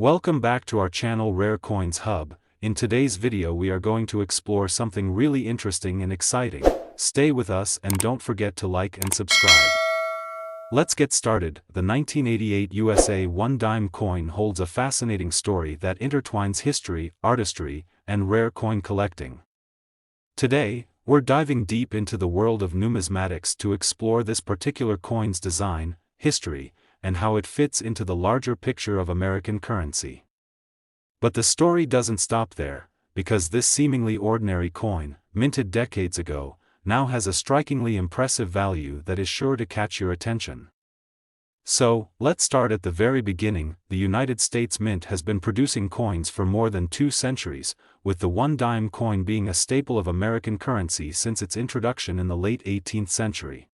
Welcome back to our channel Rare Coins Hub. In today's video we are going to explore something really interesting and exciting. Stay with us and don't forget to like and subscribe. Let's get started. The 1988 USA 1 dime coin holds a fascinating story that intertwines history, artistry, and rare coin collecting. Today, we're diving deep into the world of numismatics to explore this particular coin's design, history, and how it fits into the larger picture of American currency. But the story doesn't stop there, because this seemingly ordinary coin, minted decades ago, now has a strikingly impressive value that is sure to catch your attention. So, let's start at the very beginning. The United States Mint has been producing coins for more than 2 centuries, with the 1 dime coin being a staple of American currency since its introduction in the late 18th century.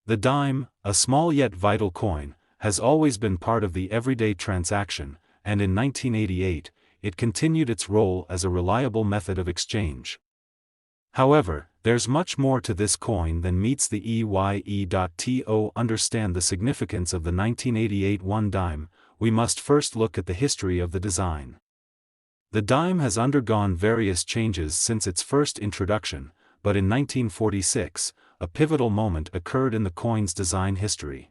The dime, a small yet vital coin, has always been part of the everyday transaction, and in 1988, it continued its role as a reliable method of exchange. However, there's much more to this coin than meets the eye. To understand the significance of the 1988 1 dime, we must first look at the history of the design. The dime has undergone various changes since its first introduction, but in 1946, a pivotal moment occurred in the coin's design history.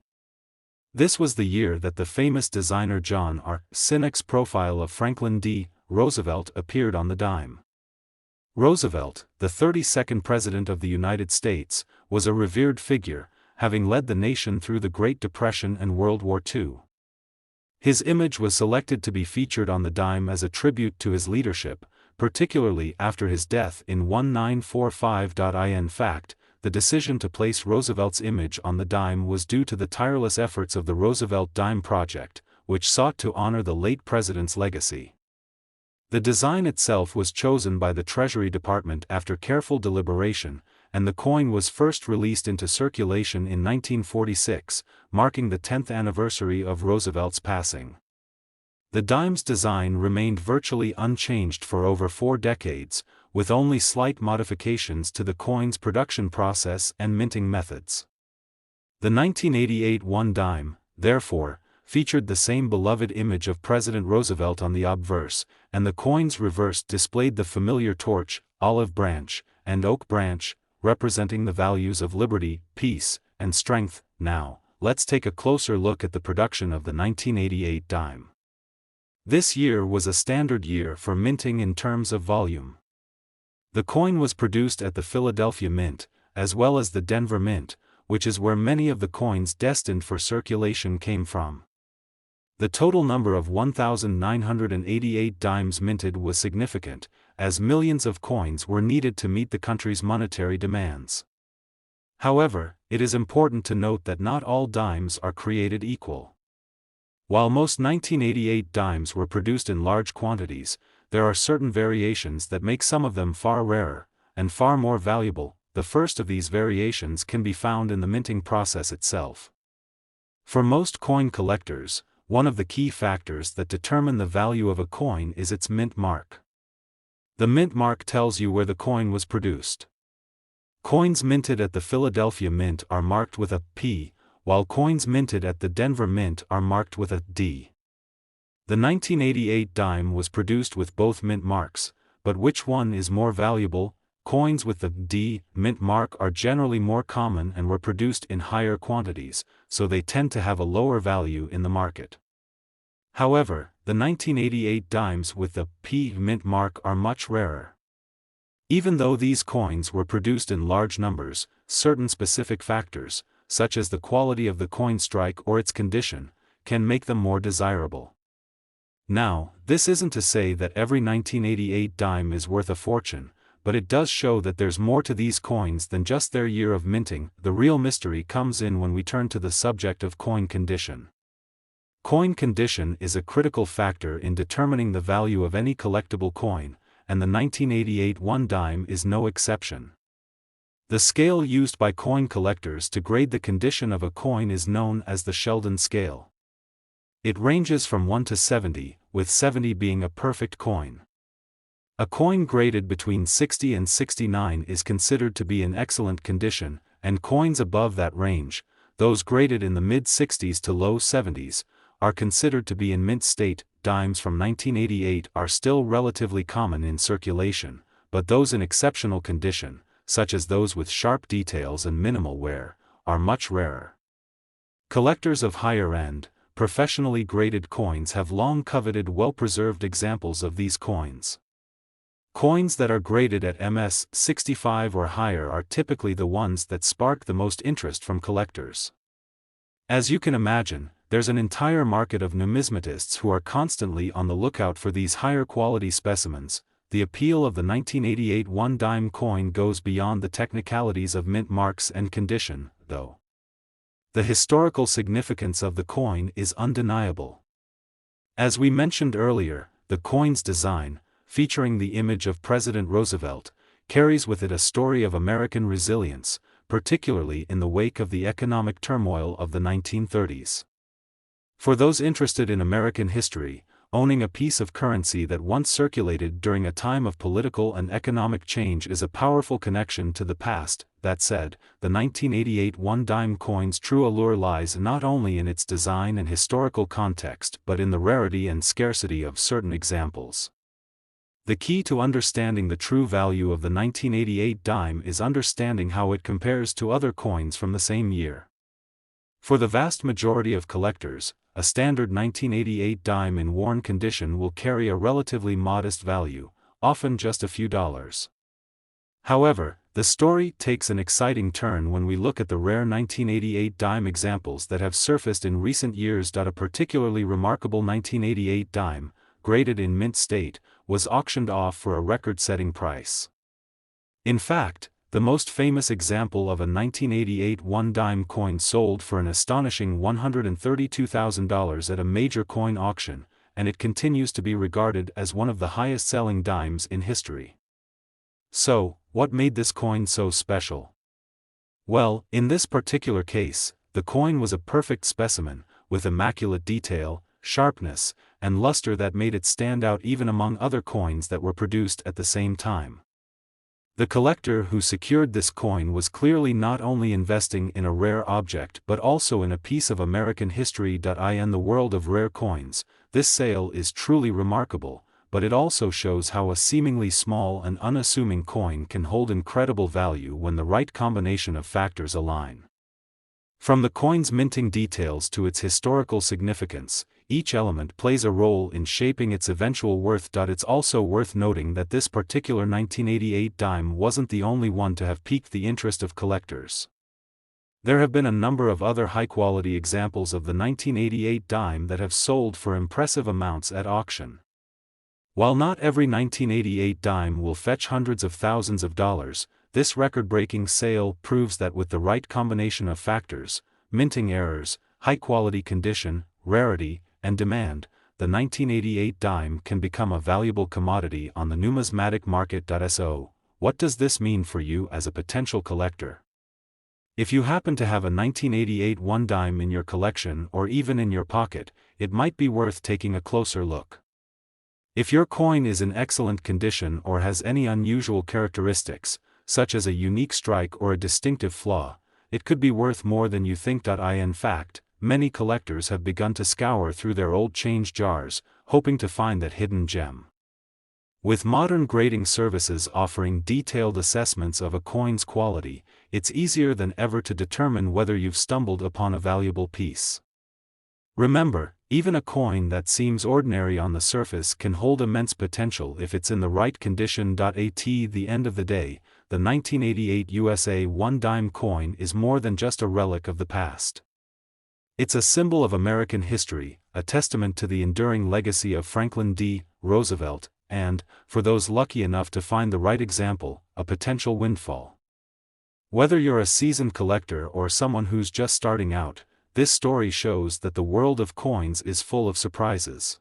This was the year that the famous designer John R. Sinek's profile of Franklin D. Roosevelt appeared on the dime. Roosevelt, the 32nd President of the United States, was a revered figure, having led the nation through the Great Depression and World War II. His image was selected to be featured on the dime as a tribute to his leadership, particularly after his death in 1945. In fact, the decision to place Roosevelt's image on the dime was due to the tireless efforts of the Roosevelt Dime project, which sought to honor the late president's legacy. The design itself was chosen by the Treasury Department after careful deliberation, and the coin was first released into circulation in 1946, marking the 10th anniversary of Roosevelt's passing. The dime's design remained virtually unchanged for over 4 decades, with only slight modifications to the coin's production process and minting methods. The 1988 1 dime, therefore, featured the same beloved image of President Roosevelt on the obverse, and the coin's reverse displayed the familiar torch, olive branch, and oak branch, representing the values of liberty, peace, and strength. Now, let's take a closer look at the production of the 1988 dime. This year was a standard year for minting in terms of volume. The coin was produced at the Philadelphia Mint, as well as the Denver Mint, which is where many of the coins destined for circulation came from. The total number of 1,988 dimes minted was significant, as millions of coins were needed to meet the country's monetary demands. However, it is important to note that not all dimes are created equal. While most 1988 dimes were produced in large quantities, there are certain variations that make some of them far rarer, and far more valuable. The first of these variations can be found in the minting process itself. For most coin collectors, one of the key factors that determine the value of a coin is its mint mark. The mint mark tells you where the coin was produced. Coins minted at the Philadelphia Mint are marked with a P, while coins minted at the Denver Mint are marked with a D. The 1988 dime was produced with both mint marks, but which one is more valuable? Coins with the D mint mark are generally more common and were produced in higher quantities, so they tend to have a lower value in the market. However, the 1988 dimes with the P mint mark are much rarer. Even though these coins were produced in large numbers, certain specific factors, such as the quality of the coin strike or its condition, can make them more desirable. Now, this isn't to say that every 1988 dime is worth a fortune, but it does show that there's more to these coins than just their year of minting. The real mystery comes in when we turn to the subject of coin condition. Coin condition is a critical factor in determining the value of any collectible coin, and the 1988 1 dime is no exception. The scale used by coin collectors to grade the condition of a coin is known as the Sheldon scale. It ranges from 1 to 70, with 70 being a perfect coin. A coin graded between 60 and 69 is considered to be in excellent condition, and coins above that range, those graded in the mid-60s to low 70s, are considered to be in mint state. Dimes from 1988 are still relatively common in circulation, but those in exceptional condition, such as those with sharp details and minimal wear, are much rarer. Collectors of higher-end, professionally graded coins have long coveted well-preserved examples of these coins. Coins that are graded at MS 65 or higher are typically the ones that spark the most interest from collectors. As you can imagine, there's an entire market of numismatists who are constantly on the lookout for these higher-quality specimens. The appeal of the 1988 one-dime coin goes beyond the technicalities of mint marks and condition, though. The historical significance of the coin is undeniable. As we mentioned earlier, the coin's design, featuring the image of President Roosevelt, carries with it a story of American resilience, particularly in the wake of the economic turmoil of the 1930s. For those interested in American history, owning a piece of currency that once circulated during a time of political and economic change is a powerful connection to the past. That said, the 1988 one-dime coin's true allure lies not only in its design and historical context but in the rarity and scarcity of certain examples. The key to understanding the true value of the 1988 dime is understanding how it compares to other coins from the same year. For the vast majority of collectors, a standard 1988 dime in worn condition will carry a relatively modest value, often just a few dollars. However, the story takes an exciting turn when we look at the rare 1988 dime examples that have surfaced in recent years. A particularly remarkable 1988 dime, graded in mint state, was auctioned off for a record-setting price. In fact, the most famous example of a 1988 one-dime coin sold for an astonishing $132,000 at a major coin auction, and it continues to be regarded as one of the highest-selling dimes in history. So, what made this coin so special? Well, in this particular case, the coin was a perfect specimen, with immaculate detail, sharpness, and luster that made it stand out even among other coins that were produced at the same time. The collector who secured this coin was clearly not only investing in a rare object but also in a piece of American history. In the world of rare coins, this sale is truly remarkable, but it also shows how a seemingly small and unassuming coin can hold incredible value when the right combination of factors align. From the coin's minting details to its historical significance, each element plays a role in shaping its eventual worth. It's also worth noting that this particular 1988 dime wasn't the only one to have piqued the interest of collectors. There have been a number of other high-quality examples of the 1988 dime that have sold for impressive amounts at auction. While not every 1988 dime will fetch hundreds of thousands of dollars, this record-breaking sale proves that with the right combination of factors, minting errors, high-quality condition, rarity, and demand, the 1988 dime can become a valuable commodity on the numismatic market. So, what does this mean for you as a potential collector? If you happen to have a 1988 one dime in your collection or even in your pocket, it might be worth taking a closer look. If your coin is in excellent condition or has any unusual characteristics, such as a unique strike or a distinctive flaw, it could be worth more than you think. In fact, many collectors have begun to scour through their old change jars, hoping to find that hidden gem. With modern grading services offering detailed assessments of a coin's quality, it's easier than ever to determine whether you've stumbled upon a valuable piece. Remember, even a coin that seems ordinary on the surface can hold immense potential if it's in the right condition. At the end of the day, the 1988 USA one dime coin is more than just a relic of the past. It's a symbol of American history, a testament to the enduring legacy of Franklin D. Roosevelt, and, for those lucky enough to find the right example, a potential windfall. Whether you're a seasoned collector or someone who's just starting out, this story shows that the world of coins is full of surprises.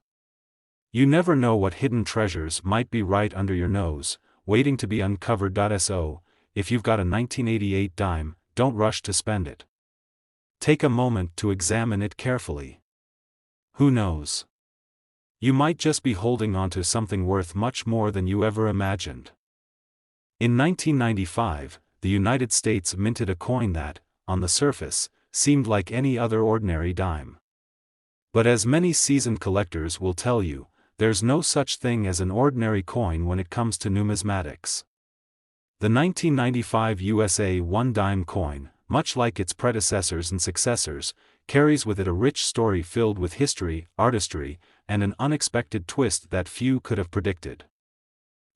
You never know what hidden treasures might be right under your nose, waiting to be uncovered. So, if you've got a 1988 dime, don't rush to spend it. Take a moment to examine it carefully. Who knows? You might just be holding onto something worth much more than you ever imagined. In 1995, the United States minted a coin that, on the surface, seemed like any other ordinary dime. But as many seasoned collectors will tell you, there's no such thing as an ordinary coin when it comes to numismatics. The 1995 USA 1 dime coin, much like its predecessors and successors, carries with it a rich story filled with history, artistry, and an unexpected twist that few could have predicted.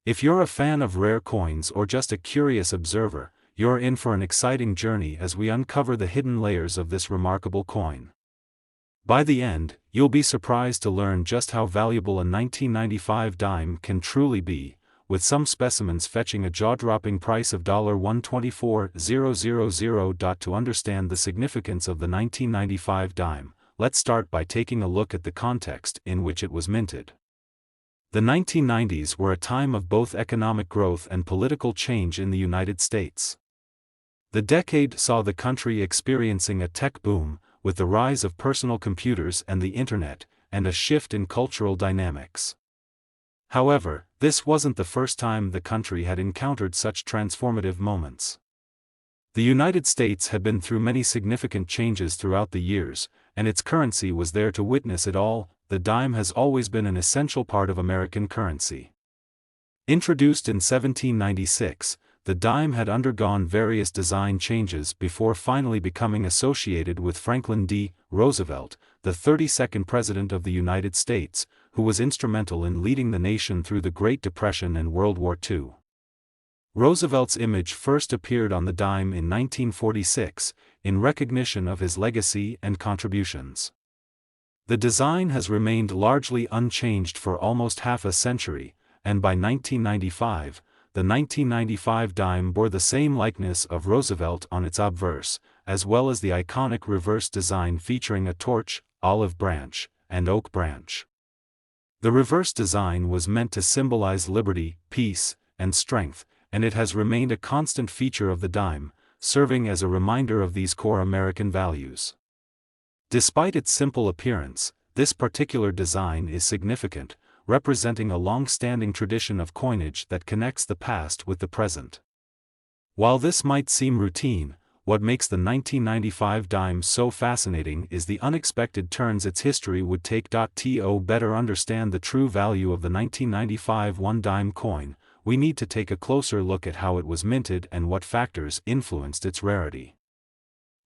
If you're a fan of rare coins or just a curious observer, you're in for an exciting journey as we uncover the hidden layers of this remarkable coin. By the end, you'll be surprised to learn just how valuable a 1995 dime can truly be, with some specimens fetching a jaw-dropping price of $124,000. To understand the significance of the 1995 dime, let's start by taking a look at the context in which it was minted. The 1990s were a time of both economic growth and political change in the United States. The decade saw the country experiencing a tech boom, with the rise of personal computers and the internet, and a shift in cultural dynamics. However, this wasn't the first time the country had encountered such transformative moments. The United States had been through many significant changes throughout the years, and its currency was there to witness it all. The dime has always been an essential part of American currency. Introduced in 1796, the dime had undergone various design changes before finally becoming associated with Franklin D. Roosevelt, the 32nd President of the United States, who was instrumental in leading the nation through the Great Depression and World War II. Roosevelt's image first appeared on the dime in 1946, in recognition of his legacy and contributions. The design has remained largely unchanged for almost half a century, and by 1995, the 1995 dime bore the same likeness of Roosevelt on its obverse, as well as the iconic reverse design featuring a torch, olive branch, and oak branch. The reverse design was meant to symbolize liberty, peace, and strength, and it has remained a constant feature of the dime, serving as a reminder of these core American values. Despite its simple appearance, this particular design is significant, representing a long-standing tradition of coinage that connects the past with the present. While this might seem routine, what makes the 1995 dime so fascinating is the unexpected turns its history would take. To better understand the true value of the 1995 1 dime coin, we need to take a closer look at how it was minted and what factors influenced its rarity.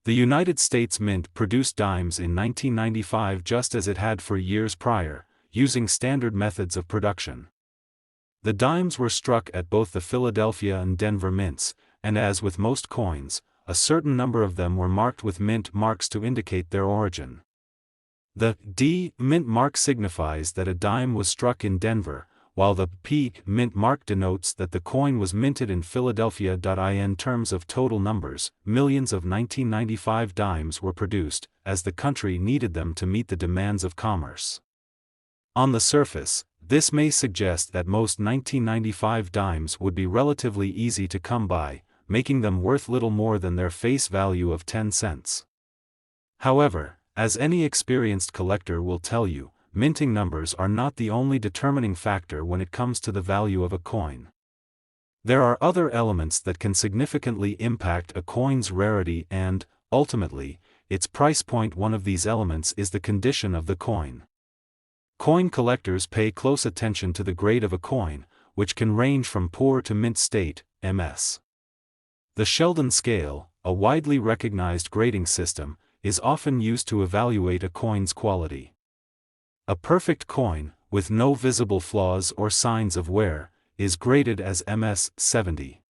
The United States Mint produced dimes in 1995 just as it had for years prior, using standard methods of production. The dimes were struck at both the Philadelphia and Denver mints, and as with most coins, a certain number of them were marked with mint marks to indicate their origin. The D mint mark signifies that a dime was struck in Denver, while the P mint mark denotes that the coin was minted in Philadelphia. In terms of total numbers, millions of 1995 dimes were produced, as the country needed them to meet the demands of commerce. On the surface, this may suggest that most 1995 dimes would be relatively easy to come by, making them worth little more than their face value of 10 cents. However, as any experienced collector will tell you, minting numbers are not the only determining factor when it comes to the value of a coin. There are other elements that can significantly impact a coin's rarity and, ultimately, its price point. One of these elements is the condition of the coin. Coin collectors pay close attention to the grade of a coin, which can range from poor to mint state, MS. The Sheldon scale, a widely recognized grading system, is often used to evaluate a coin's quality. A perfect coin, with no visible flaws or signs of wear, is graded as MS 70.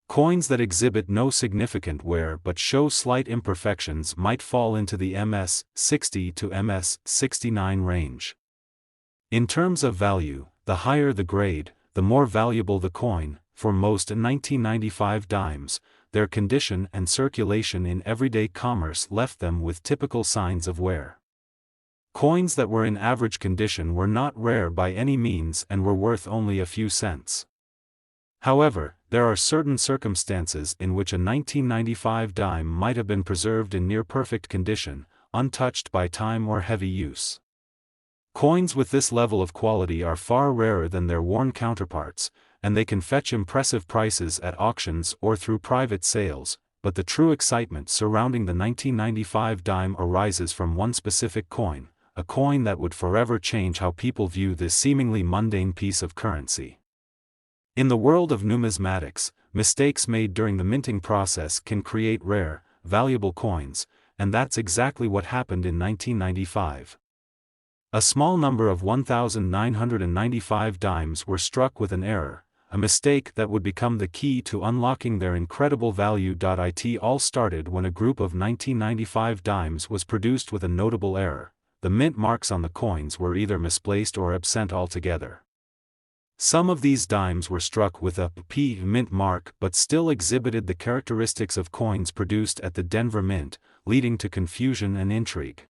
Coins that exhibit no significant wear but show slight imperfections might fall into the MS 60 to MS 69 range. In terms of value, the higher the grade, the more valuable the coin. For most 1995 dimes, their condition and circulation in everyday commerce left them with typical signs of wear. Coins that were in average condition were not rare by any means and were worth only a few cents. However, there are certain circumstances in which a 1995 dime might have been preserved in near-perfect condition, untouched by time or heavy use. Coins with this level of quality are far rarer than their worn counterparts, and they can fetch impressive prices at auctions or through private sales, but the true excitement surrounding the 1995 dime arises from one specific coin, a coin that would forever change how people view this seemingly mundane piece of currency. In the world of numismatics, mistakes made during the minting process can create rare, valuable coins, and that's exactly what happened in 1995. A small number of 1,995 dimes were struck with an error, a mistake that would become the key to unlocking their incredible value. It all started when a group of 1995 dimes was produced with a notable error. The mint marks on the coins were either misplaced or absent altogether. Some of these dimes were struck with a P mint mark but still exhibited the characteristics of coins produced at the Denver Mint, leading to confusion and intrigue.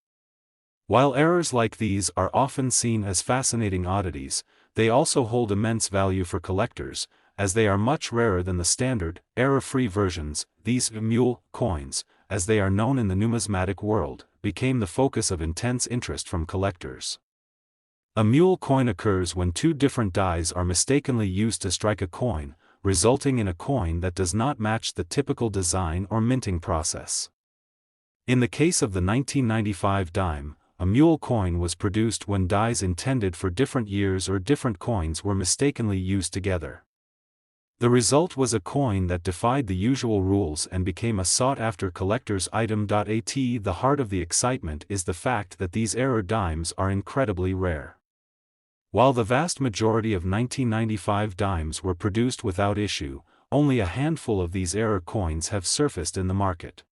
While errors like these are often seen as fascinating oddities, they also hold immense value for collectors, as they are much rarer than the standard, error-free versions. These mule coins, as they are known in the numismatic world, became the focus of intense interest from collectors. A mule coin occurs when two different dies are mistakenly used to strike a coin, resulting in a coin that does not match the typical design or minting process. In the case of the 1995 dime, a mule coin was produced when dies intended for different years or different coins were mistakenly used together. The result was a coin that defied the usual rules and became a sought-after collector's item. The heart of the excitement is the fact that these error dimes are incredibly rare. While the vast majority of 1995 dimes were produced without issue, only a handful of these error coins have surfaced in the market.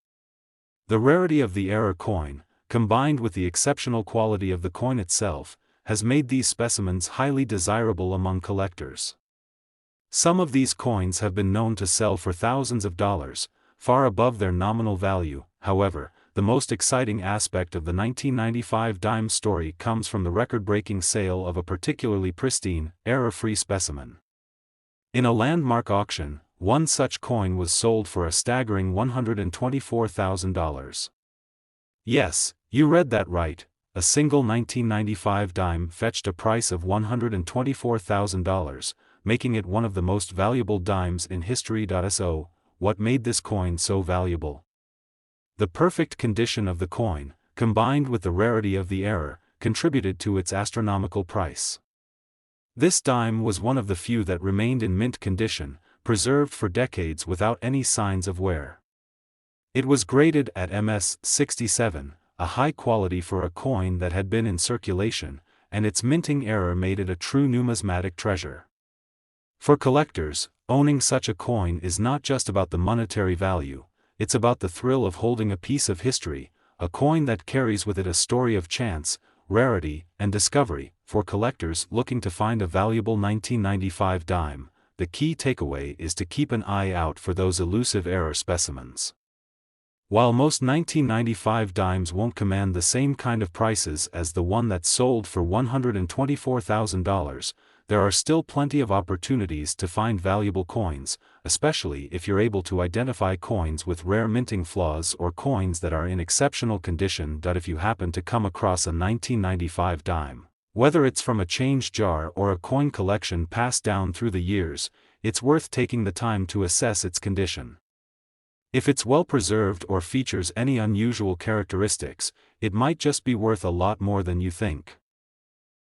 The rarity of the error coin, combined with the exceptional quality of the coin itself, has made these specimens highly desirable among collectors. Some of these coins have been known to sell for thousands of dollars, far above their nominal value. However, the most exciting aspect of the 1995 dime story comes from the record-breaking sale of a particularly pristine, error-free specimen. In a landmark auction, one such coin was sold for a staggering $124,000. Yes, you read that right, a single 1995 dime fetched a price of $124,000, making it one of the most valuable dimes in history. So, what made this coin so valuable? The perfect condition of the coin, combined with the rarity of the error, contributed to its astronomical price. This dime was one of the few that remained in mint condition, preserved for decades without any signs of wear. It was graded at MS 67, a high quality for a coin that had been in circulation, and its minting error made it a true numismatic treasure. For collectors, owning such a coin is not just about the monetary value, it's about the thrill of holding a piece of history, a coin that carries with it a story of chance, rarity, and discovery. For collectors looking to find a valuable 1995 dime, the key takeaway is to keep an eye out for those elusive error specimens. While most 1995 dimes won't command the same kind of prices as the one that sold for $124,000, there are still plenty of opportunities to find valuable coins, especially if you're able to identify coins with rare minting flaws or coins that are in exceptional condition. If you happen to come across a 1995 dime, whether it's from a change jar or a coin collection passed down through the years, it's worth taking the time to assess its condition. If it's well preserved or features any unusual characteristics, it might just be worth a lot more than you think.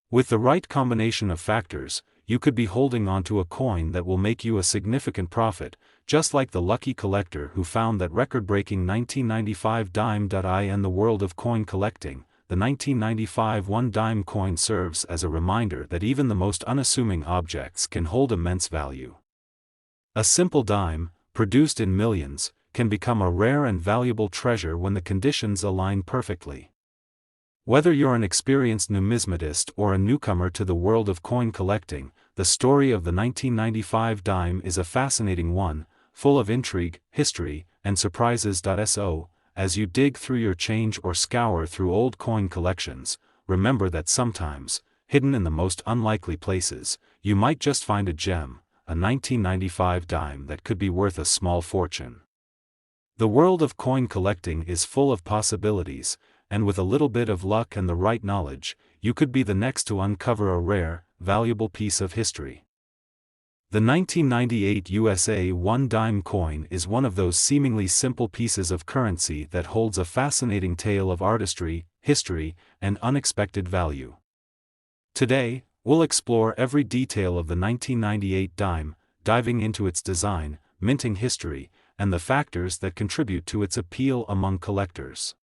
With the right combination of factors, you could be holding onto a coin that will make you a significant profit, just like the lucky collector who found that record-breaking 1995 dime. In the world of coin collecting, the 1995 one-dime coin serves as a reminder that even the most unassuming objects can hold immense value. A simple dime, produced in millions, can become a rare and valuable treasure when the conditions align perfectly. Whether you're an experienced numismatist or a newcomer to the world of coin collecting, the story of the 1995 dime is a fascinating one, full of intrigue, history, and surprises. So, as you dig through your change or scour through old coin collections, remember that sometimes, hidden in the most unlikely places, you might just find a gem, a 1995 dime that could be worth a small fortune. The world of coin collecting is full of possibilities, and with a little bit of luck and the right knowledge, you could be the next to uncover a rare, valuable piece of history. The 1998 USA one-dime coin is one of those seemingly simple pieces of currency that holds a fascinating tale of artistry, history, and unexpected value. Today, we'll explore every detail of the 1998 dime, diving into its design, minting history, and the factors that contribute to its appeal among collectors.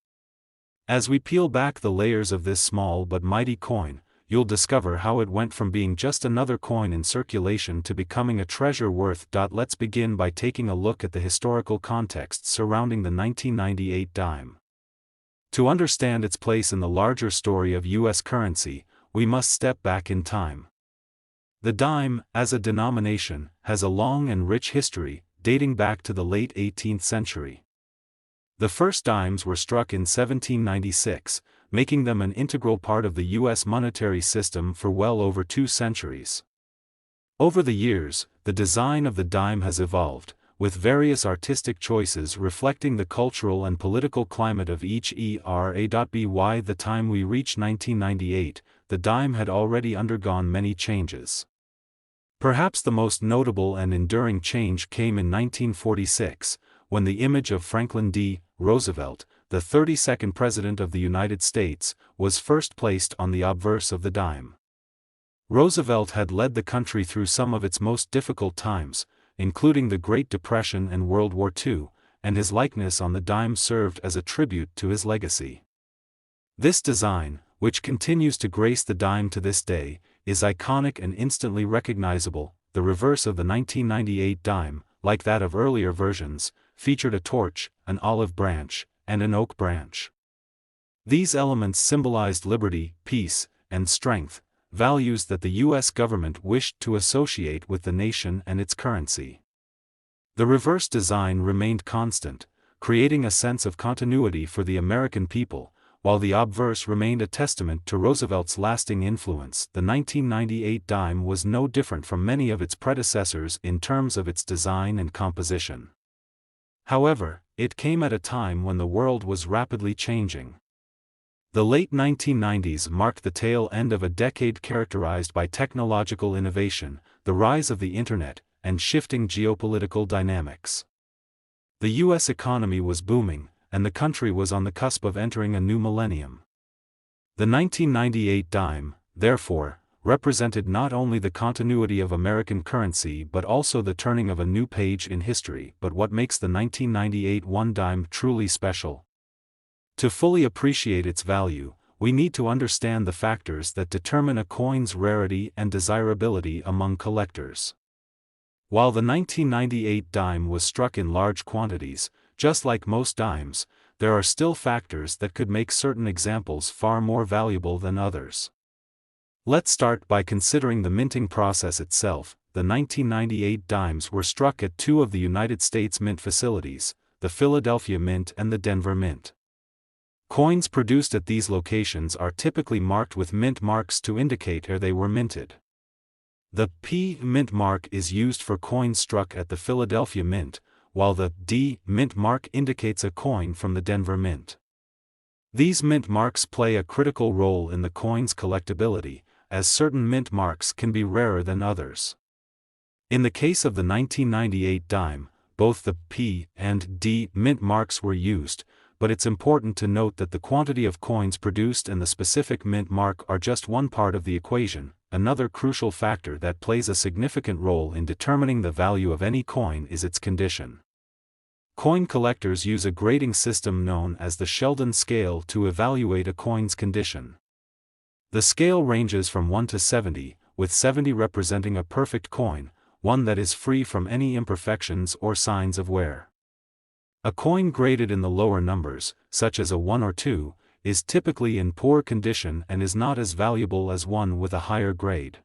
As we peel back the layers of this small but mighty coin, you'll discover how it went from being just another coin in circulation to becoming a treasure worth. Let's begin by taking a look at the historical context surrounding the 1998 dime. To understand its place in the larger story of U.S. currency, we must step back in time. The dime, as a denomination, has a long and rich history, dating back to the late 18th century. The first dimes were struck in 1796, making them an integral part of the U.S. monetary system for well over 2 centuries. Over the years, the design of the dime has evolved, with various artistic choices reflecting the cultural and political climate of each era. By the time we reach 1998, the dime had already undergone many changes. Perhaps the most notable and enduring change came in 1946, when the image of Franklin D. Roosevelt, the 32nd President of the United States, was first placed on the obverse of the dime. Roosevelt had led the country through some of its most difficult times, including the Great Depression and World War II, and his likeness on the dime served as a tribute to his legacy. This design, which continues to grace the dime to this day, is iconic and instantly recognizable. The reverse of the 1998 dime, like that of earlier versions, featured a torch, an olive branch, and an oak branch. These elements symbolized liberty, peace, and strength, values that the U.S. government wished to associate with the nation and its currency. The reverse design remained constant, creating a sense of continuity for the American people, while the obverse remained a testament to Roosevelt's lasting influence. The 1998 dime was no different from many of its predecessors in terms of its design and composition. However, it came at a time when the world was rapidly changing. The late 1990s marked the tail end of a decade characterized by technological innovation, the rise of the Internet, and shifting geopolitical dynamics. The U.S. economy was booming, and the country was on the cusp of entering a new millennium. The 1998 dime, therefore, represented not only the continuity of American currency but also the turning of a new page in history. But what makes the 1998 one dime truly special? To fully appreciate its value, we need to understand the factors that determine a coin's rarity and desirability among collectors. While the 1998 dime was struck in large quantities, just like most dimes, there are still factors that could make certain examples far more valuable than others. Let's start by considering the minting process itself. The 1998 dimes were struck at 2 of the United States mint facilities, the Philadelphia Mint and the Denver Mint. Coins produced at these locations are typically marked with mint marks to indicate where they were minted. The P mint mark is used for coins struck at the Philadelphia Mint, while the D mint mark indicates a coin from the Denver Mint. These mint marks play a critical role in the coin's collectability, as certain mint marks can be rarer than others. In the case of the 1998 dime, both the P and D mint marks were used, but it's important to note that the quantity of coins produced and the specific mint mark are just one part of the equation. Another crucial factor that plays a significant role in determining the value of any coin is its condition. Coin collectors use a grading system known as the Sheldon scale to evaluate a coin's condition. The scale ranges from 1 to 70, with 70 representing a perfect coin, one that is free from any imperfections or signs of wear. A coin graded in the lower numbers, such as a 1 or 2, is typically in poor condition and is not as valuable as one with a higher grade.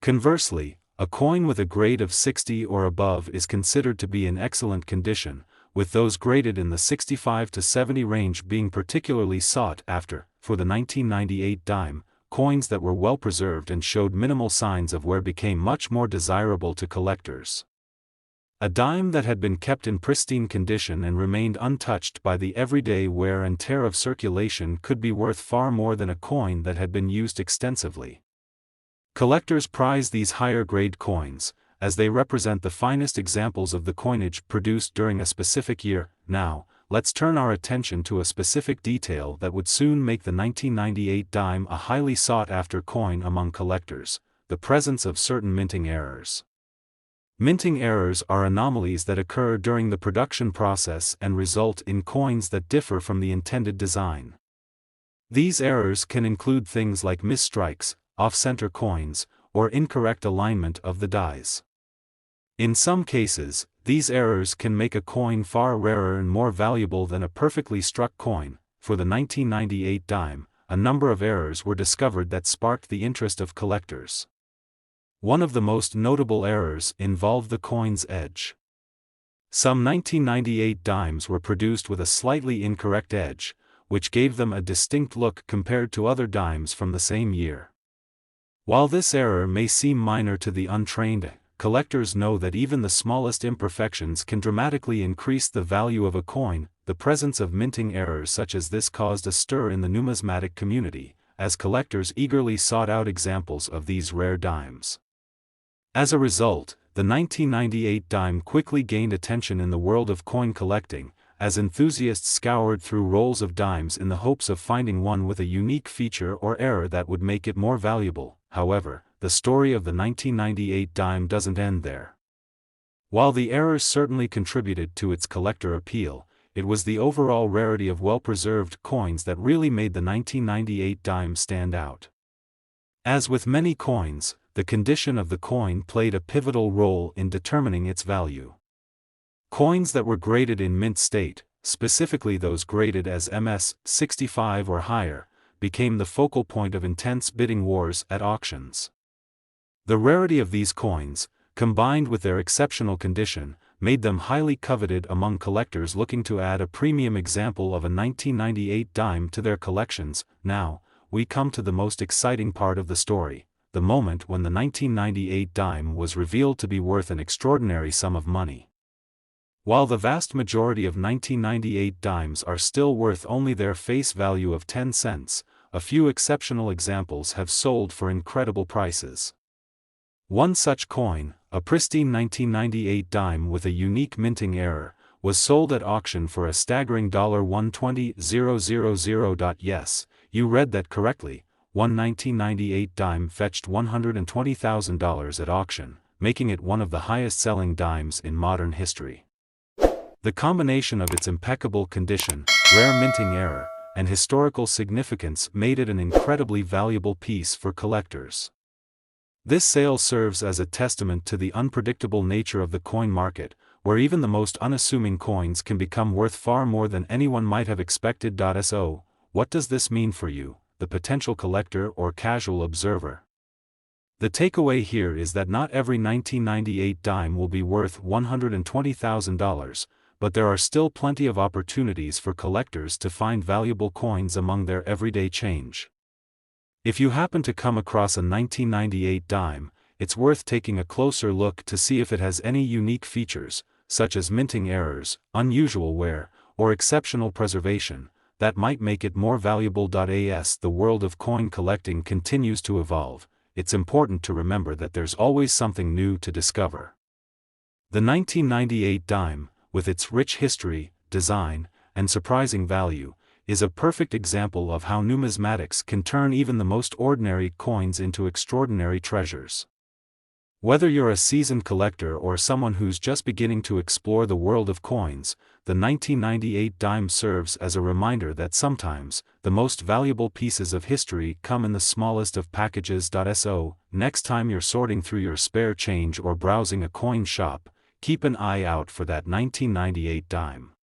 Conversely, a coin with a grade of 60 or above is considered to be in excellent condition, with those graded in the 65 to 70 range being particularly sought after. For the 1998 dime, coins that were well preserved and showed minimal signs of wear became much more desirable to collectors. A dime that had been kept in pristine condition and remained untouched by the everyday wear and tear of circulation could be worth far more than a coin that had been used extensively. Collectors prize these higher-grade coins, as they represent the finest examples of the coinage produced during a specific year. Now, let's turn our attention to a specific detail that would soon make the 1998 dime a highly sought-after coin among collectors: the presence of certain minting errors. Minting errors are anomalies that occur during the production process and result in coins that differ from the intended design. These errors can include things like misstrikes, off-center coins, or incorrect alignment of the dies. In some cases, these errors can make a coin far rarer and more valuable than a perfectly struck coin. For the 1998 dime, a number of errors were discovered that sparked the interest of collectors. One of the most notable errors involved the coin's edge. Some 1998 dimes were produced with a slightly incorrect edge, which gave them a distinct look compared to other dimes from the same year. While this error may seem minor to the untrained, collectors know that even the smallest imperfections can dramatically increase the value of a coin. The presence of minting errors such as this caused a stir in the numismatic community, as collectors eagerly sought out examples of these rare dimes. As a result, the 1998 dime quickly gained attention in the world of coin collecting, as enthusiasts scoured through rolls of dimes in the hopes of finding one with a unique feature or error that would make it more valuable. However, the story of the 1998 dime doesn't end there. While the errors certainly contributed to its collector appeal, it was the overall rarity of well-preserved coins that really made the 1998 dime stand out. As with many coins, the condition of the coin played a pivotal role in determining its value. Coins that were graded in mint state, specifically those graded as MS 65 or higher, became the focal point of intense bidding wars at auctions. The rarity of these coins, combined with their exceptional condition, made them highly coveted among collectors looking to add a premium example of a 1998 dime to their collections. Now, we come to the most exciting part of the story: the moment when the 1998 dime was revealed to be worth an extraordinary sum of money. While the vast majority of 1998 dimes are still worth only their face value of 10 cents, a few exceptional examples have sold for incredible prices. One such coin, a pristine 1998 dime with a unique minting error, was sold at auction for a staggering $120,000. Yes, you read that correctly. One 1998 dime fetched $120,000 at auction, making it one of the highest-selling dimes in modern history. The combination of its impeccable condition, rare minting error, and historical significance made it an incredibly valuable piece for collectors. This sale serves as a testament to the unpredictable nature of the coin market, where even the most unassuming coins can become worth far more than anyone might have expected. So, what does this mean for you, the potential collector or casual observer? The takeaway here is that not every 1998 dime will be worth $120,000, but there are still plenty of opportunities for collectors to find valuable coins among their everyday change. If you happen to come across a 1998 dime, it's worth taking a closer look to see if it has any unique features, such as minting errors, unusual wear, or exceptional preservation, that might make it more valuable. As the world of coin collecting continues to evolve, it's important to remember that there's always something new to discover. The 1998 dime, with its rich history, design, and surprising value, is a perfect example of how numismatics can turn even the most ordinary coins into extraordinary treasures. Whether you're a seasoned collector or someone who's just beginning to explore the world of coins, the 1998 dime serves as a reminder that sometimes, the most valuable pieces of history come in the smallest of packages. So, next time you're sorting through your spare change or browsing a coin shop, keep an eye out for that 1998 dime.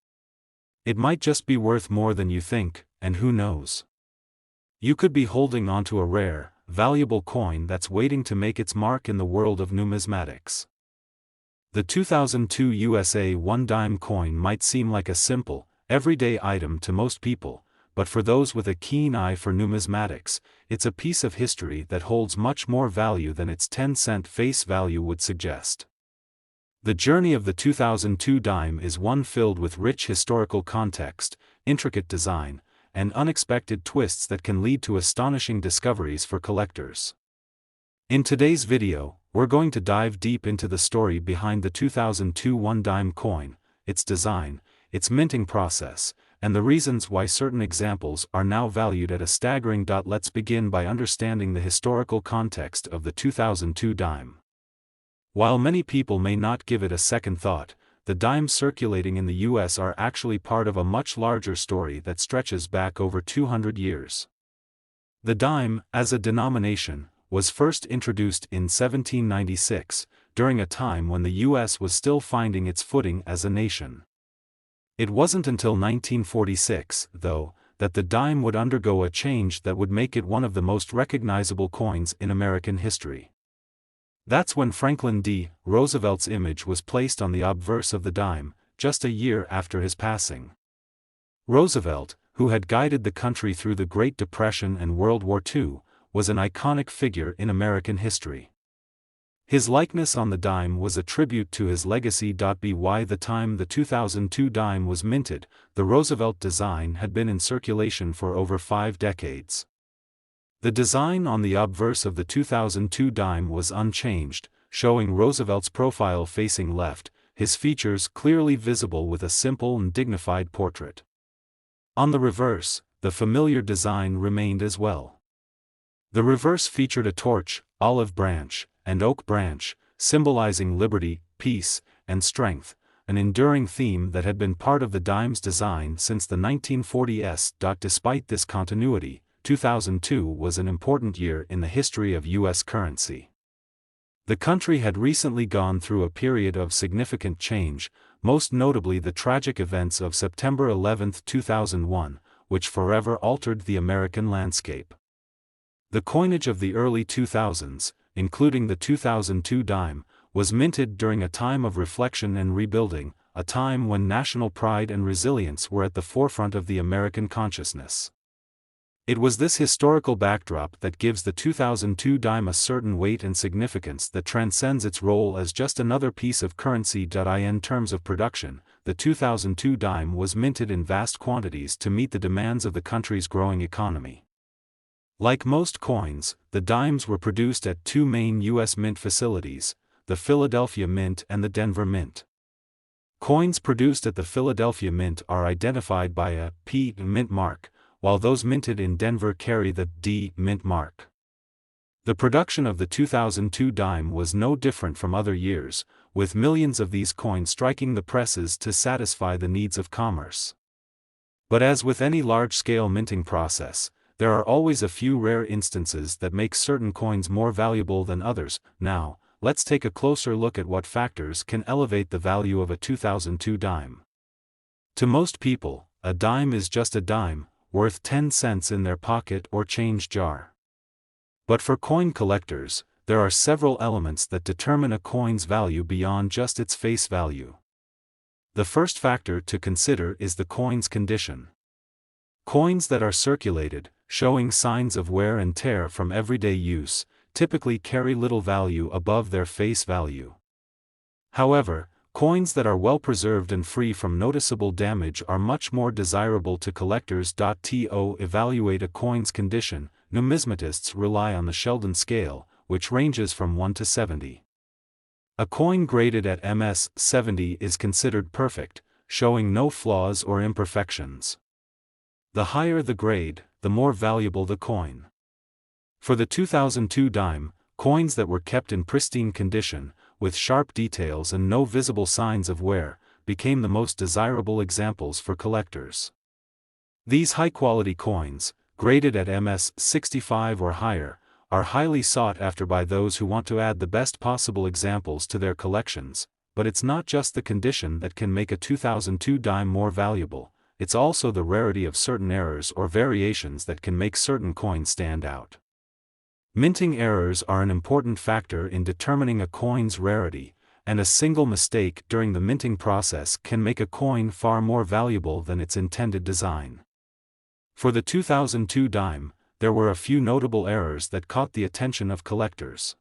It might just be worth more than you think, and who knows? You could be holding onto a rare, valuable coin that's waiting to make its mark in the world of numismatics. The 2002 USA 1 dime coin might seem like a simple, everyday item to most people, but for those with a keen eye for numismatics, it's a piece of history that holds much more value than its 10-cent face value would suggest. The journey of the 2002 dime is one filled with rich historical context, intricate design, and unexpected twists that can lead to astonishing discoveries for collectors. In today's video, we're going to dive deep into the story behind the 2002 1 dime coin, its design, its minting process, and the reasons why certain examples are now valued at a staggering. Let's begin by understanding the historical context of the 2002 dime. While many people may not give it a second thought, the dimes circulating in the US are actually part of a much larger story that stretches back over 200 years. The dime, as a denomination, was first introduced in 1796, during a time when the US was still finding its footing as a nation. It wasn't until 1946, though, that the dime would undergo a change that would make it one of the most recognizable coins in American history. That's when Franklin D. Roosevelt's image was placed on the obverse of the dime, just a year after his passing. Roosevelt, who had guided the country through the Great Depression and World War II, was an iconic figure in American history. His likeness on the dime was a tribute to his legacy. By the time the 2002 dime was minted, the Roosevelt design had been in circulation for over 5 decades. The design on the obverse of the 2002 dime was unchanged, showing Roosevelt's profile facing left, his features clearly visible with a simple and dignified portrait. On the reverse, the familiar design remained as well. The reverse featured a torch, olive branch, and oak branch, symbolizing liberty, peace, and strength, an enduring theme that had been part of the dime's design since the 1940s. Despite this continuity, 2002 was an important year in the history of U.S. currency. The country had recently gone through a period of significant change, most notably the tragic events of September 11, 2001, which forever altered the American landscape. The coinage of the early 2000s, including the 2002 dime, was minted during a time of reflection and rebuilding, a time when national pride and resilience were at the forefront of the American consciousness. It was this historical backdrop that gives the 2002 dime a certain weight and significance that transcends its role as just another piece of currency. In terms of production, the 2002 dime was minted in vast quantities to meet the demands of the country's growing economy. Like most coins, the dimes were produced at 2 main U.S. mint facilities, the Philadelphia Mint and the Denver Mint. Coins produced at the Philadelphia Mint are identified by a P mint mark, while those minted in Denver carry the D mint mark. The production of the 2002 dime was no different from other years, with millions of these coins striking the presses to satisfy the needs of commerce. But as with any large-scale minting process, there are always a few rare instances that make certain coins more valuable than others. Now, let's take a closer look at what factors can elevate the value of a 2002 dime. To most people, a dime is just a dime, worth 10 cents in their pocket or change jar. But for coin collectors, there are several elements that determine a coin's value beyond just its face value. The first factor to consider is the coin's condition. Coins that are circulated, showing signs of wear and tear from everyday use, typically carry little value above their face value. However, coins that are well preserved and free from noticeable damage are much more desirable to collectors. To evaluate a coin's condition, numismatists rely on the Sheldon scale, which ranges from 1 to 70. A coin graded at MS 70 is considered perfect, showing no flaws or imperfections. The higher the grade, the more valuable the coin. For the 2002 dime, coins that were kept in pristine condition, with sharp details and no visible signs of wear, became the most desirable examples for collectors. These high-quality coins, graded at MS 65 or higher, are highly sought after by those who want to add the best possible examples to their collections. But it's not just the condition that can make a 2002 dime more valuable, it's also the rarity of certain errors or variations that can make certain coins stand out. Minting errors are an important factor in determining a coin's rarity, and a single mistake during the minting process can make a coin far more valuable than its intended design. For the 2002 dime, there were a few notable errors that caught the attention of collectors.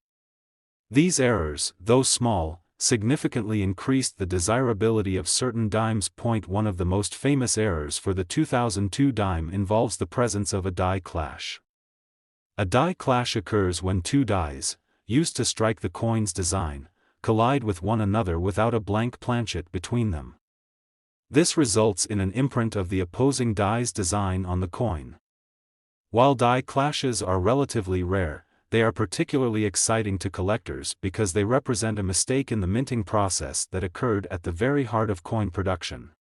These errors, though small, significantly increased the desirability of certain dimes. One of the most famous errors for the 2002 dime involves the presence of a die clash. A die clash occurs when two dies, used to strike the coin's design, collide with one another without a blank planchet between them. This results in an imprint of the opposing die's design on the coin. While die clashes are relatively rare, they are particularly exciting to collectors because they represent a mistake in the minting process that occurred at the very heart of coin production.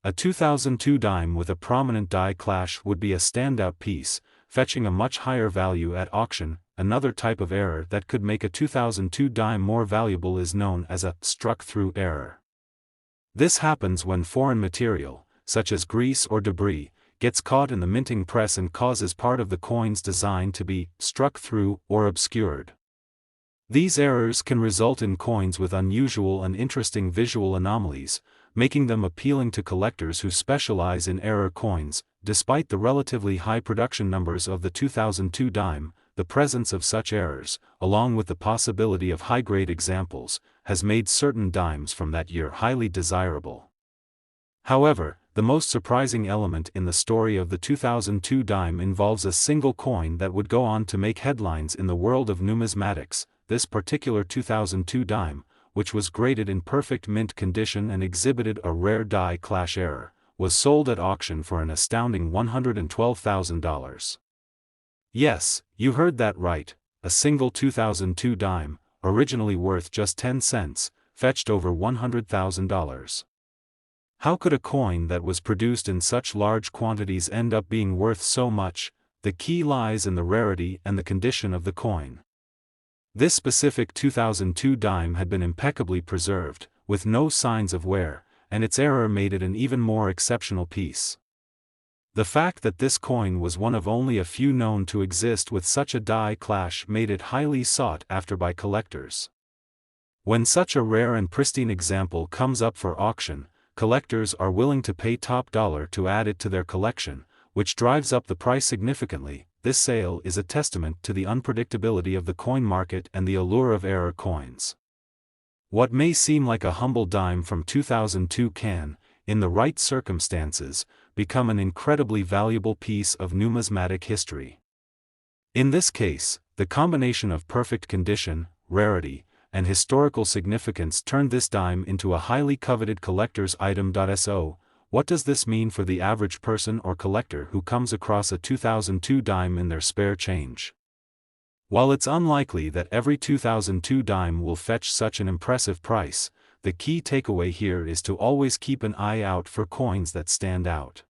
A 2002 dime with a prominent die clash would be a standout piece, fetching a much higher value at auction. Another type of error that could make a 2002 dime more valuable is known as a struck-through error. This happens when foreign material, such as grease or debris, gets caught in the minting press and causes part of the coin's design to be struck through or obscured. These errors can result in coins with unusual and interesting visual anomalies, making them appealing to collectors who specialize in error coins. Despite the relatively high production numbers of the 2002 dime, the presence of such errors, along with the possibility of high-grade examples, has made certain dimes from that year highly desirable. However, the most surprising element in the story of the 2002 dime involves a single coin that would go on to make headlines in the world of numismatics. This particular 2002 dime, which was graded in perfect mint condition and exhibited a rare die clash error, was sold at auction for an astounding $112,000. Yes, you heard that right, a single 2002 dime, originally worth just 10 cents, fetched over $100,000. How could a coin that was produced in such large quantities end up being worth so much? The key lies in the rarity and the condition of the coin. This specific 2002 dime had been impeccably preserved, with no signs of wear, and its error made it an even more exceptional piece. The fact that this coin was one of only a few known to exist with such a die clash made it highly sought after by collectors. When such a rare and pristine example comes up for auction, collectors are willing to pay top dollar to add it to their collection, which drives up the price significantly. This sale is a testament to the unpredictability of the coin market and the allure of error coins. What may seem like a humble dime from 2002 can, in the right circumstances, become an incredibly valuable piece of numismatic history. In this case, the combination of perfect condition, rarity, and historical significance turned this dime into a highly coveted collector's item. So, what does this mean for the average person or collector who comes across a 2002 dime in their spare change? While it's unlikely that every 2002 dime will fetch such an impressive price, the key takeaway here is to always keep an eye out for coins that stand out.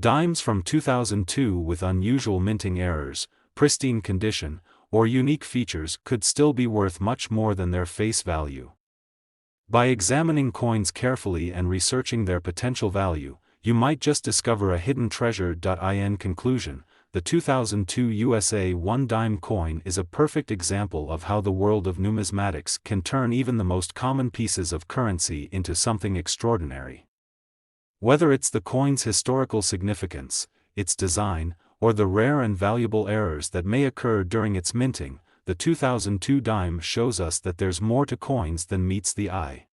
Dimes from 2002 with unusual minting errors, pristine condition, or unique features could still be worth much more than their face value. By examining coins carefully and researching their potential value, you might just discover a hidden treasure. In conclusion, the 2002 USA 1 dime coin is a perfect example of how the world of numismatics can turn even the most common pieces of currency into something extraordinary. Whether it's the coin's historical significance, its design, or the rare and valuable errors that may occur during its minting, the 2002 dime shows us that there's more to coins than meets the eye.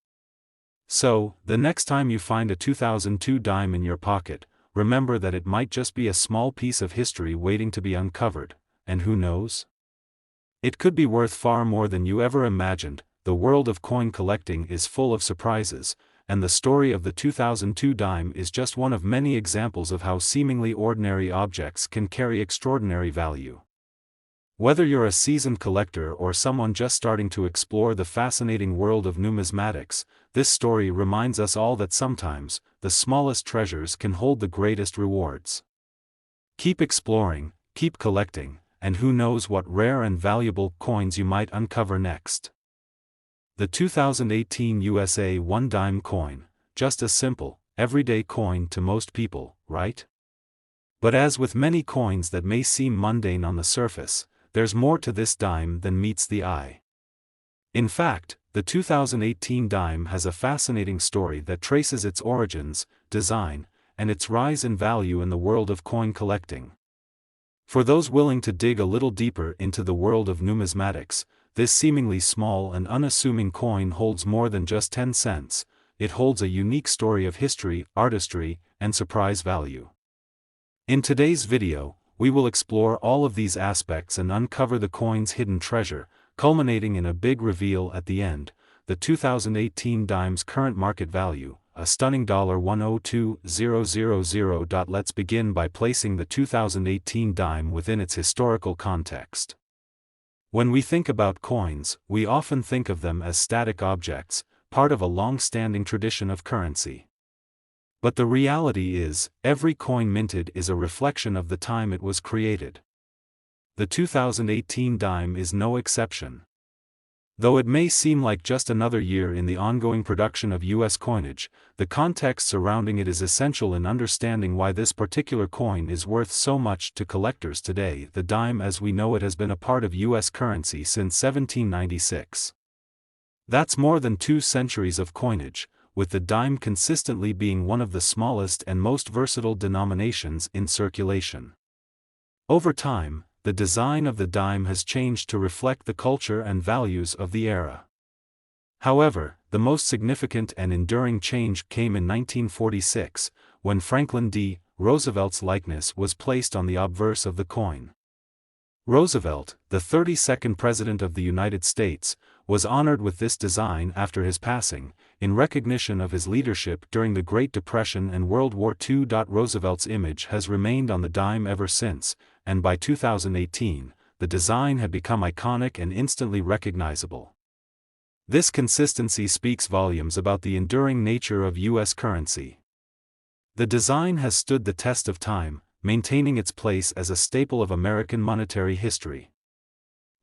So, the next time you find a 2002 dime in your pocket, remember that it might just be a small piece of history waiting to be uncovered, and who knows? It could be worth far more than you ever imagined. The world of coin collecting is full of surprises, and the story of the 2002 dime is just one of many examples of how seemingly ordinary objects can carry extraordinary value. Whether you're a seasoned collector or someone just starting to explore the fascinating world of numismatics, this story reminds us all that sometimes, the smallest treasures can hold the greatest rewards. Keep exploring, keep collecting, and who knows what rare and valuable coins you might uncover next. The 2018 USA 1 dime coin, just a simple, everyday coin to most people, right? But as with many coins that may seem mundane on the surface, there's more to this dime than meets the eye. In fact, the 2018 dime has a fascinating story that traces its origins, design, and its rise in value in the world of coin collecting. For those willing to dig a little deeper into the world of numismatics, this seemingly small and unassuming coin holds more than just 10 cents, it holds a unique story of history, artistry, and surprise value. In today's video, we will explore all of these aspects and uncover the coin's hidden treasure, culminating in a big reveal at the end, the 2018 dime's current market value, a stunning $102,000. Let's begin by placing the 2018 dime within its historical context. When we think about coins, we often think of them as static objects, part of a long-standing tradition of currency. But the reality is, every coin minted is a reflection of the time it was created. The 2018 dime is no exception. Though it may seem like just another year in the ongoing production of U.S. coinage, the context surrounding it is essential in understanding why this particular coin is worth so much to collectors today. The dime as we know it has been a part of U.S. currency since 1796. That's more than 2 centuries of coinage, with the dime consistently being one of the smallest and most versatile denominations in circulation. Over time, the design of the dime has changed to reflect the culture and values of the era. However, the most significant and enduring change came in 1946, when Franklin D. Roosevelt's likeness was placed on the obverse of the coin. Roosevelt, the 32nd President of the United States, was honored with this design after his passing, in recognition of his leadership during the Great Depression and World War II. Roosevelt's image has remained on the dime ever since, and by 2018, the design had become iconic and instantly recognizable. This consistency speaks volumes about the enduring nature of U.S. currency. The design has stood the test of time, maintaining its place as a staple of American monetary history.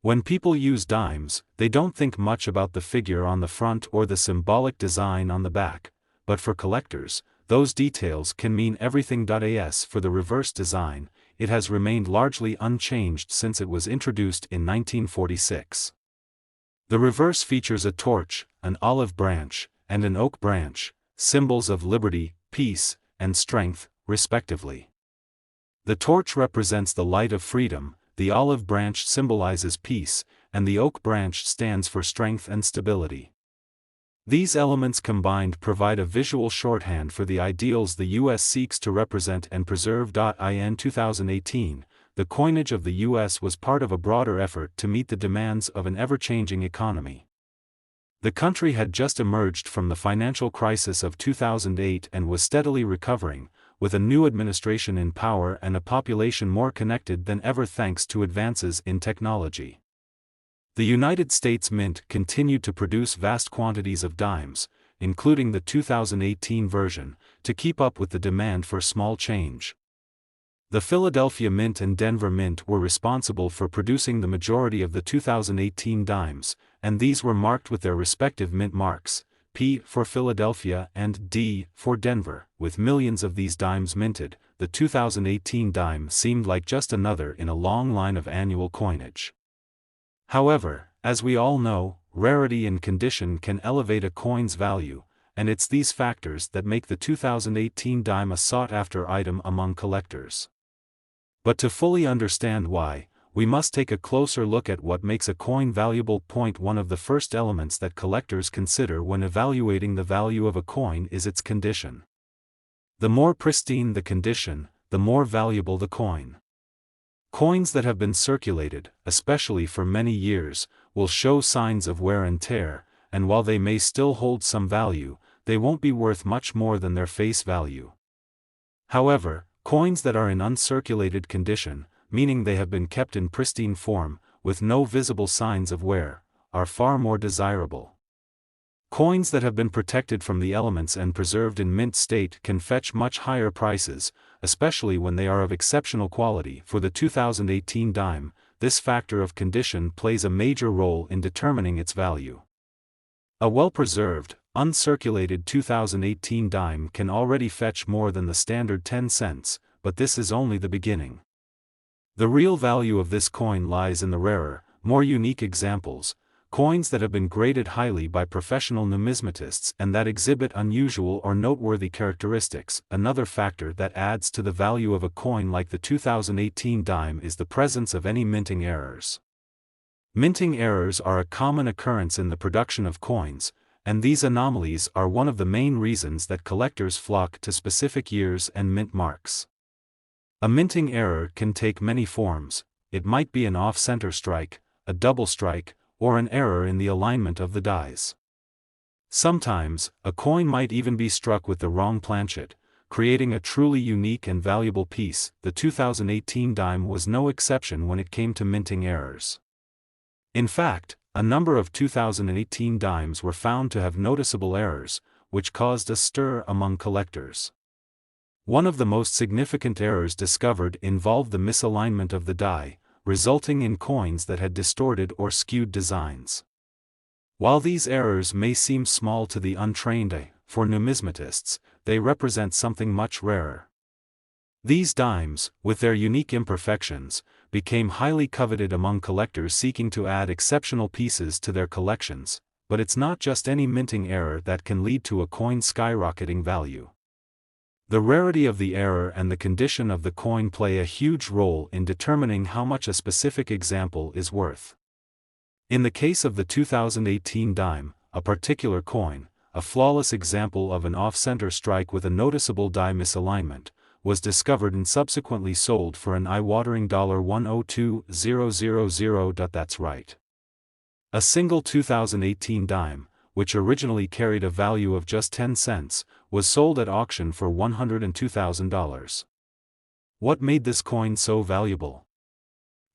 When people use dimes, they don't think much about the figure on the front or the symbolic design on the back, but for collectors, those details can mean everything. As for the reverse design, it has remained largely unchanged since it was introduced in 1946. The reverse features a torch, an olive branch, and an oak branch, symbols of liberty, peace, and strength, respectively. The torch represents the light of freedom, the olive branch symbolizes peace, and the oak branch stands for strength and stability. These elements combined provide a visual shorthand for the ideals the U.S. seeks to represent and preserve. In 2018, the coinage of the U.S. was part of a broader effort to meet the demands of an ever-changing economy. The country had just emerged from the financial crisis of 2008 and was steadily recovering, with a new administration in power and a population more connected than ever thanks to advances in technology. The United States Mint continued to produce vast quantities of dimes, including the 2018 version, to keep up with the demand for small change. The Philadelphia Mint and Denver Mint were responsible for producing the majority of the 2018 dimes, and these were marked with their respective mint marks, P for Philadelphia and D for Denver. With millions of these dimes minted, the 2018 dime seemed like just another in a long line of annual coinage. However, as we all know, rarity and condition can elevate a coin's value, and it's these factors that make the 2018 dime a sought-after item among collectors. But to fully understand why, we must take a closer look at what makes a coin valuable. One of the first elements that collectors consider when evaluating the value of a coin is its condition. The more pristine the condition, the more valuable the coin. Coins that have been circulated, especially for many years, will show signs of wear and tear, and while they may still hold some value, they won't be worth much more than their face value. However, coins that are in uncirculated condition, meaning they have been kept in pristine form, with no visible signs of wear, are far more desirable. Coins that have been protected from the elements and preserved in mint state can fetch much higher prices, especially when they are of exceptional quality. For the 2018 dime, this factor of condition plays a major role in determining its value. A well-preserved, uncirculated 2018 dime can already fetch more than the standard 10 cents, but this is only the beginning. The real value of this coin lies in the rarer, more unique examples, coins that have been graded highly by professional numismatists and that exhibit unusual or noteworthy characteristics. Another factor that adds to the value of a coin like the 2018 dime is the presence of any minting errors. Minting errors are a common occurrence in the production of coins, and these anomalies are one of the main reasons that collectors flock to specific years and mint marks. A minting error can take many forms. It might be an off-center strike, a double strike, or an error in the alignment of the dies. Sometimes, a coin might even be struck with the wrong planchet, creating a truly unique and valuable piece. The 2018 dime was no exception when it came to minting errors. In fact, a number of 2018 dimes were found to have noticeable errors, which caused a stir among collectors. One of the most significant errors discovered involved the misalignment of the die, resulting in coins that had distorted or skewed designs. While these errors may seem small to the untrained eye, for numismatists, they represent something much rarer. These dimes, with their unique imperfections, became highly coveted among collectors seeking to add exceptional pieces to their collections, but it's not just any minting error that can lead to a coin skyrocketing value. The rarity of the error and the condition of the coin play a huge role in determining how much a specific example is worth. In the case of the 2018 dime, a particular coin, a flawless example of an off-center strike with a noticeable die misalignment, was discovered and subsequently sold for an eye-watering $102,000. That's right. A single 2018 dime, which originally carried a value of just 10 cents, was sold at auction for $102,000. What made this coin so valuable?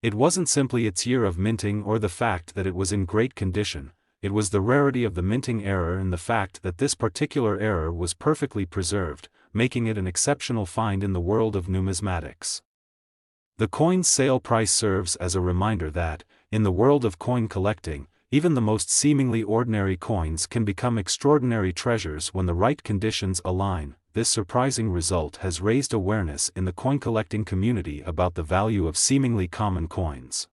It wasn't simply its year of minting or the fact that it was in great condition, it was the rarity of the minting error and the fact that this particular error was perfectly preserved, making it an exceptional find in the world of numismatics. The coin's sale price serves as a reminder that, in the world of coin collecting, even the most seemingly ordinary coins can become extraordinary treasures when the right conditions align. This surprising result has raised awareness in the coin collecting community about the value of seemingly common coins.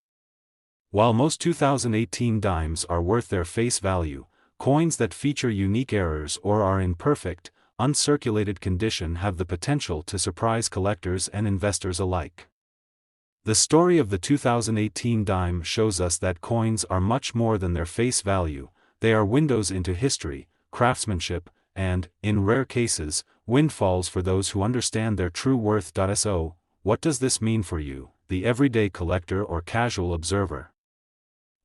While most 2018 dimes are worth their face value, coins that feature unique errors or are in perfect, uncirculated condition have the potential to surprise collectors and investors alike. The story of the 2018 dime shows us that coins are much more than their face value, they are windows into history, craftsmanship, and, in rare cases, windfalls for those who understand their true worth. So, what does this mean for you, the everyday collector or casual observer?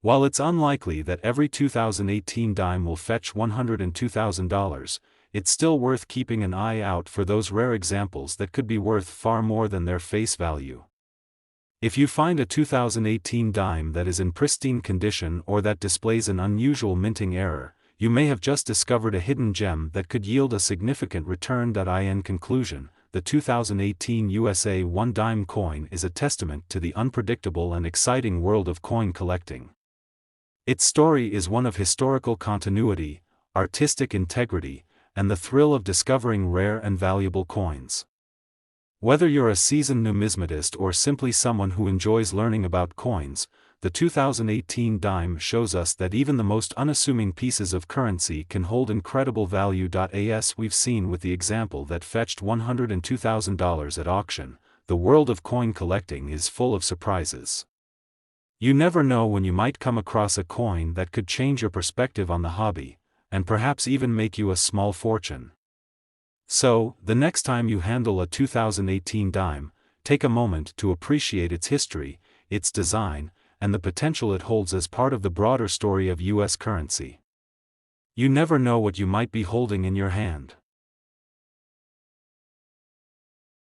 While it's unlikely that every 2018 dime will fetch $102,000, it's still worth keeping an eye out for those rare examples that could be worth far more than their face value. If you find a 2018 dime that is in pristine condition or that displays an unusual minting error, you may have just discovered a hidden gem that could yield a significant return. In conclusion, the 2018 USA 1 dime coin is a testament to the unpredictable and exciting world of coin collecting. Its story is one of historical continuity, artistic integrity, and the thrill of discovering rare and valuable coins. Whether you're a seasoned numismatist or simply someone who enjoys learning about coins, the 2018 dime shows us that even the most unassuming pieces of currency can hold incredible value. As we've seen with the example that fetched $102,000 at auction, the world of coin collecting is full of surprises. You never know when you might come across a coin that could change your perspective on the hobby, and perhaps even make you a small fortune. So, the next time you handle a 2018 dime, take a moment to appreciate its history, its design, and the potential it holds as part of the broader story of U.S. currency. You never know what you might be holding in your hand.